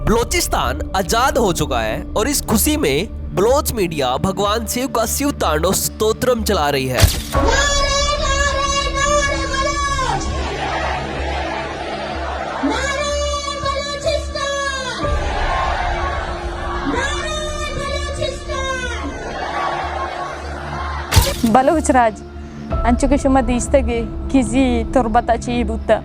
बलोचिस्तान आजाद हो चुका है और इस खुशी में बलोच मीडिया भगवान शिव का शिव तांडव स्तोत्रम चला रही है। बलोच राज अंचुके शुमा दीस्तगे किसी तुरबता ची बुता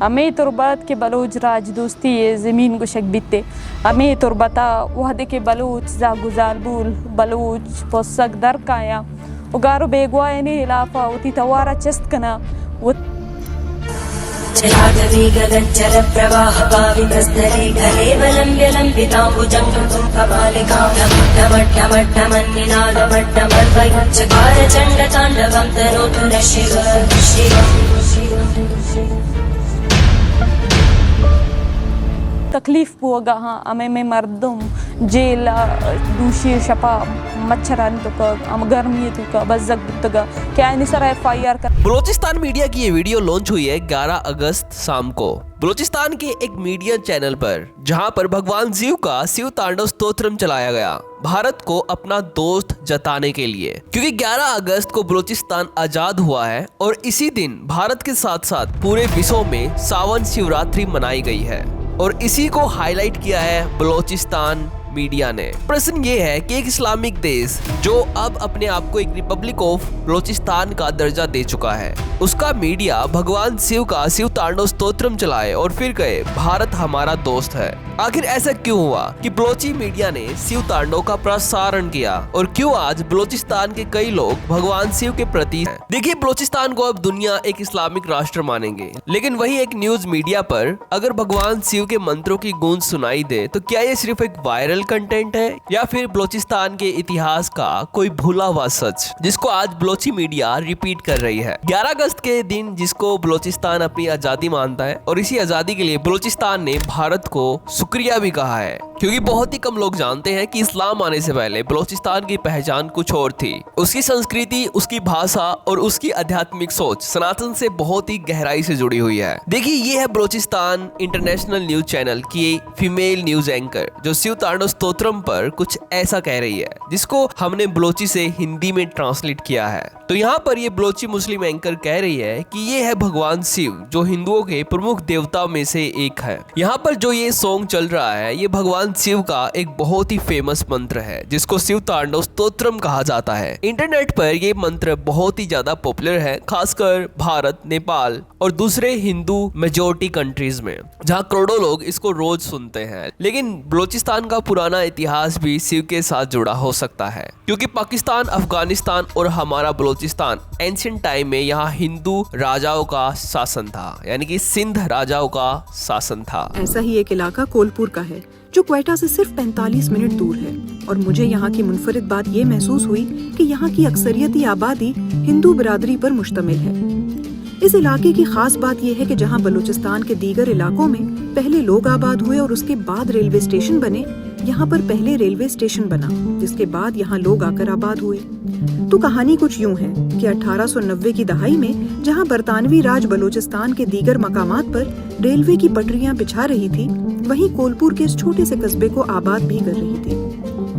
अमे तुरबत के बलोच राज दोस्ती ये ज़मीन को शक बिते अमे तुरबता वहदे के बलोच जा गुजार बुल बलोच पोसक दर काया उगारो बेगवाए ने इलाफा उती तवारा चस्त कना वो चलागवी गगनचर प्रवाह पावितस्तरे गले बलम्ब्यलम्बिताम्बुजङ्गं कपालिकां डमट्टमट्टमन्निनादमट्टमर्वयुच्चकार चण्डताण्डवं तनोतु नः शिव तकलीफ पोगा हाँ अमे में मर्दम जेल दूषी शपा मच्छरान तो का अम गर्मी तो का बज़क बुतगा क्या नहीं सर FIR का। बलोचिस्तान मीडिया की ये वीडियो लॉन्च हुई है 11 अगस्त शाम को बलोचिस्तान के एक मीडिया चैनल पर, जहां पर भगवान शिव का शिव तांडव स्तोत्रम चलाया गया भारत को अपना दोस्त जताने के लिए, क्योंकि 11 अगस्त को बलोचिस्तान आजाद हुआ है और इसी दिन भारत के साथ साथ पूरे विश्व में सावन शिवरात्रि मनाई गई है और इसी को हाईलाइट किया है बलोचिस्तान मीडिया ने। प्रश्न ये है कि एक इस्लामिक देश जो अब अपने आप को एक रिपब्लिक ऑफ बलोचिस्तान का दर्जा दे चुका है, उसका मीडिया भगवान शिव का शिव तांडव स्तोत्रम चलाए और फिर कहे भारत हमारा दोस्त है। आखिर ऐसा क्यों हुआ कि बलोची मीडिया ने शिव तांडव का प्रसारण किया और क्यों आज बलोचिस्तान के कई लोग भगवान शिव के प्रति हैं? देखिए, बलोचिस्तान को अब दुनिया एक इस्लामिक राष्ट्र मानेंगे, लेकिन वही एक न्यूज मीडिया पर अगर भगवान शिव के मंत्रों की गूंज सुनाई दे तो क्या ये सिर्फ एक वायरल कंटेंट है या फिर बलोचिस्तान के इतिहास का कोई भूला हुआ सच जिसको आज बलोची मीडिया रिपीट कर रही है। 11 अगस्त के दिन जिसको बलोचिस्तान अपनी आजादी मानता है और इसी आजादी के लिए बलोचिस्तान ने भारत को शुक्रिया भी कहा है, क्योंकि बहुत ही कम लोग जानते हैं कि इस्लाम आने से पहले बलोचिस्तान की पहचान कुछ और थी। उसकी संस्कृति, उसकी भाषा और उसकी आध्यात्मिक सोच सनातन से बहुत ही गहराई से जुड़ी हुई है। देखिए, ये है बलोचिस्तान इंटरनेशनल न्यूज चैनल की फीमेल न्यूज एंकर जो शिव तांडव स्तोत्रम पर कुछ ऐसा कह रही है, जिसको हमने बलोची से हिंदी में ट्रांसलेट किया है। तो यहाँ पर ये बलोची मुस्लिम एंकर कह रही है कि ये है भगवान शिव जो हिंदुओं के प्रमुख देवताओं में से एक है। यहाँ पर जो ये सॉन्ग चल रहा है ये भगवान शिव का एक बहुत ही फेमस मंत्र है जिसको शिव तांडव स्तोत्रम कहा जाता है। इंटरनेट पर ये मंत्र बहुत ही ज्यादा पॉपुलर है, खासकर भारत, नेपाल और दूसरे हिंदू मेजोरिटी कंट्रीज में, जहाँ करोड़ों लोग इसको रोज सुनते हैं। लेकिन बलोचिस्तान का पुराना इतिहास भी शिव के साथ जुड़ा हो सकता है, क्योंकि पाकिस्तान, अफगानिस्तान और हमारा बलोचिस्तान एंशिएंट टाइम में यहाँ हिंदू राजाओं का शासन था, यानी कि सिंध राजाओं का शासन था। ऐसा ही एक इलाका कोलपुर का है जो क्वेटा से सिर्फ 45 मिनट दूर है और मुझे यहाँ की मुनफरिद बात ये महसूस हुई कि यहाँ की अक्सरियती आबादी हिंदू बिरादरी पर मुश्तमिल है। इस इलाके की खास बात यह है कि जहाँ बलूचिस्तान के दीगर इलाकों में पहले लोग आबाद हुए और उसके बाद रेलवे स्टेशन बने, यहाँ पर पहले रेलवे स्टेशन बना जिसके बाद यहाँ लोग आकर आबाद हुए। तो कहानी कुछ यूँ है कि 1890 की दहाई में जहाँ बरतानवी राज बलूचिस्तान के दीगर मकामात पर रेलवे की पटरियाँ बिछा रही थी, वहीं कोलपुर के इस छोटे से कस्बे को आबाद भी कर रही थी।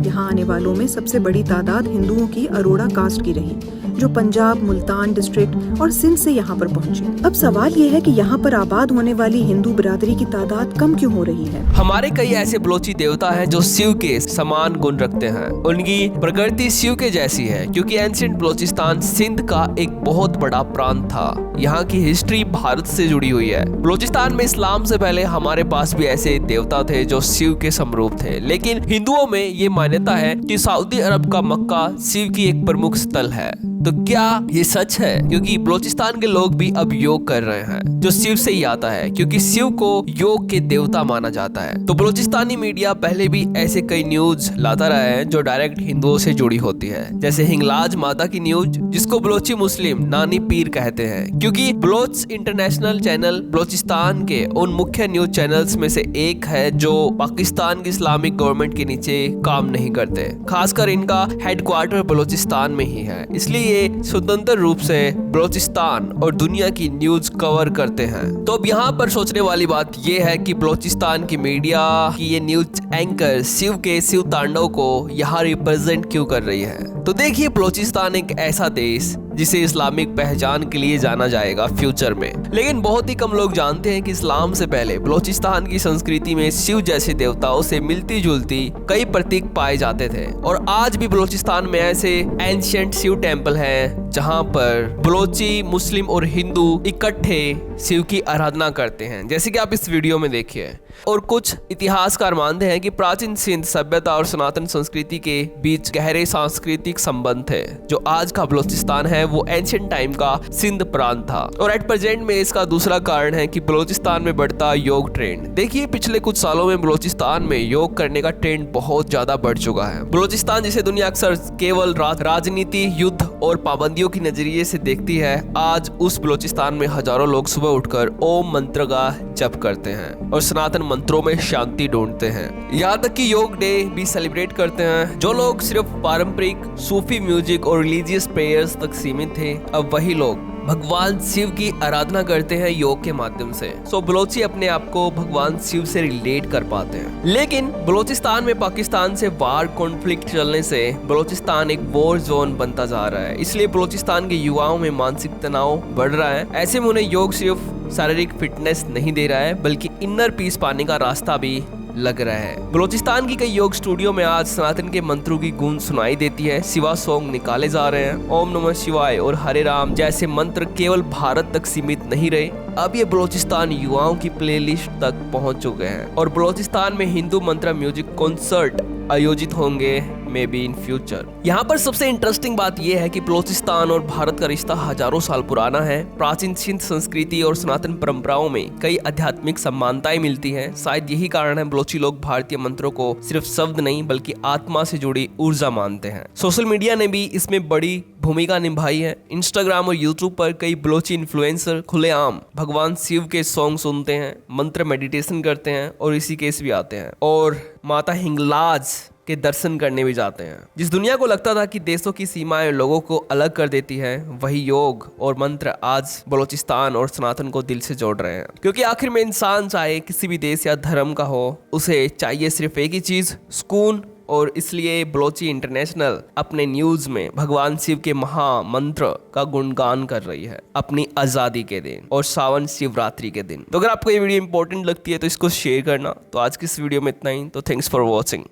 यहाँ आने वालों में सबसे बड़ी तादाद हिंदुओं की अरोड़ा कास्ट की रही, जो पंजाब, मुल्तान डिस्ट्रिक्ट और सिंध से यहाँ पर पहुँचे। अब सवाल ये है कि यहाँ पर आबाद होने वाली हिंदू बिरादरी की तादाद कम क्यों हो रही है? हमारे कई ऐसे बलोची देवता हैं जो शिव के समान गुण रखते हैं। उनकी प्रकृति शिव के जैसी है, क्योंकि एंशिएंट बलोचिस्तान सिंध का एक बहुत बड़ा प्रांत था। यहाँ की हिस्ट्री भारत से जुड़ी हुई है। बलोचिस्तान में इस्लाम से पहले हमारे पास भी ऐसे देवता थे जो शिव के समरूप थे, लेकिन हिंदुओं में ये मान्यता है कि सऊदी अरब का मक्का शिव की एक प्रमुख स्थल है। तो क्या ये सच है? क्योंकि बलोचिस्तान के लोग भी अब योग कर रहे हैं, जो शिव से ही आता है, क्योंकि शिव को योग के देवता माना जाता है। तो बलोचिस्तानी मीडिया पहले भी ऐसे कई न्यूज लाता रहा है जो डायरेक्ट हिंदुओं से जुड़ी होती है, जैसे हिंगलाज माता की न्यूज, जिसको बलोची मुस्लिम नानी पीर कहते हैं, क्योंकि बलोच इंटरनेशनल चैनल बलोचिस्तान के उन मुख्य न्यूज चैनल्स में से एक है जो पाकिस्तान की इस्लामिक गवर्नमेंट के नीचे काम नहीं करते। खासकर इनका हेडक्वार्टर बलोचिस्तान में ही है, इसलिए ये स्वतंत्र रूप से बलोचिस्तान और दुनिया की न्यूज कवर करते हैं। तो अब यहाँ पर सोचने वाली बात ये है कि बलोचिस्तान की मीडिया की ये न्यूज एंकर शिव के शिव तांडव को यहाँ रिप्रेजेंट क्यों कर रही है। तो देखिए, बलोचिस्तान एक ऐसा देश जिसे इस्लामिक पहचान के लिए जाना जाएगा फ्यूचर में, लेकिन बहुत ही कम लोग जानते हैं कि इस्लाम से पहले बलोचिस्तान की संस्कृति में शिव जैसे देवताओं से मिलती जुलती कई प्रतीक पाए जाते थे। और आज भी बलोचिस्तान में ऐसे एंशिएंट शिव टेम्पल हैं जहां पर बलोची, मुस्लिम और हिंदू इकट्ठे शिव की आराधना करते हैं, जैसे कि आप इस वीडियो में देखिए। और कुछ इतिहासकार मानते हैं कि प्राचीन सिंध सभ्यता और सनातन संस्कृति के बीच गहरे सांस्कृतिक संबंध थे। जो आज का बलोचिस्तान है वो एंशिएंट टाइम का सिंध प्रांत था। और एट प्रेजेंट में इसका दूसरा कारण है कि बलोचिस्तान में बढ़ता योग ट्रेंड। देखिए, पिछले कुछ सालों में बलोचिस्तान में योग करने का ट्रेंड बहुत ज्यादा बढ़ चुका है। बलोचिस्तान जिसे दुनिया अक्सर केवल राजनीति, युद्ध और पाबंदियों की नजरिए से देखती है, आज उस बलोचिस्तान में हजारों लोग सुबह उठकर ओम मंत्र का जप करते हैं और सनातन मंत्रों में शांति ढूंढते हैं। यहाँ तक कि योग डे भी सेलिब्रेट करते हैं। जो लोग सिर्फ पारंपरिक सूफी म्यूजिक और रिलीजियस प्रेयर्स तक सीमित थे, अब वही लोग भगवान शिव की आराधना करते हैं योग के माध्यम से। सो बलोची अपने आप को भगवान शिव से रिलेट कर पाते हैं। लेकिन बलोचिस्तान में पाकिस्तान से वार कॉन्फ्लिक्ट चलने से बलोचिस्तान एक वॉर जोन बनता जा रहा है, इसलिए बलोचिस्तान के युवाओं में मानसिक तनाव बढ़ रहा है। ऐसे में उन्हें योग सिर्फ शारीरिक फिटनेस नहीं दे रहा है, बल्कि इनर पीस पाने का रास्ता भी लग रहा है। बलोचिस्तान की कई योग स्टूडियो में आज सनातन के मंत्रों की गूंज सुनाई देती है। शिवा सॉन्ग निकाले जा रहे हैं। ओम नमः शिवाय और हरे राम जैसे मंत्र केवल भारत तक सीमित नहीं रहे, अब ये बलोचिस्तान युवाओं की प्लेलिस्ट तक पहुंच चुके हैं। और बलोचिस्तान में हिंदू मंत्र म्यूजिक कॉन्सर्ट आयोजित होंगे मे बी इन फ्यूचर। यहाँ पर सबसे इंटरेस्टिंग बात यह है कि बलोचिस्तान और भारत का रिश्ता हजारों साल पुराना है। प्राचीन सिंध संस्कृति और सनातन परंपराओं में कई आध्यात्मिक समानताएं मिलती हैं। शायद यही कारण है बलोची लोग भारतीय मंत्रों को सिर्फ शब्द नहीं बल्कि आत्मा से जुड़ी ऊर्जा मानते हैं। सोशल मीडिया ने भी इसमें बड़ी भूमिका निभाई है। इंस्टाग्राम और यूट्यूब पर कई बलोची इन्फ्लुएंसर खुलेआम भगवान शिव के सॉन्ग सुनते हैं, मंत्र मेडिटेशन करते हैं और ऋषिकेश भी आते हैं और माता हिंगलाज के दर्शन करने भी जाते हैं। जिस दुनिया को लगता था कि देशों की सीमाएं लोगों को अलग कर देती है, वही योग और मंत्र आज बलोचिस्तान और सनातन को दिल से जोड़ रहे हैं। क्योंकि आखिर में इंसान चाहे किसी भी देश या धर्म का हो, उसे चाहिए सिर्फ एक ही चीज, सुकून। और इसलिए बलोची इंटरनेशनल अपने न्यूज में भगवान शिव के महामंत्र का गुणगान कर रही है अपनी आजादी के दिन और सावन शिवरात्रि के दिन। तो अगर आपको ये वीडियो इंपॉर्टेंट लगती है तो इसको शेयर करना। तो आज की इस वीडियो में इतना ही। तो थैंक्स फॉर वॉचिंग।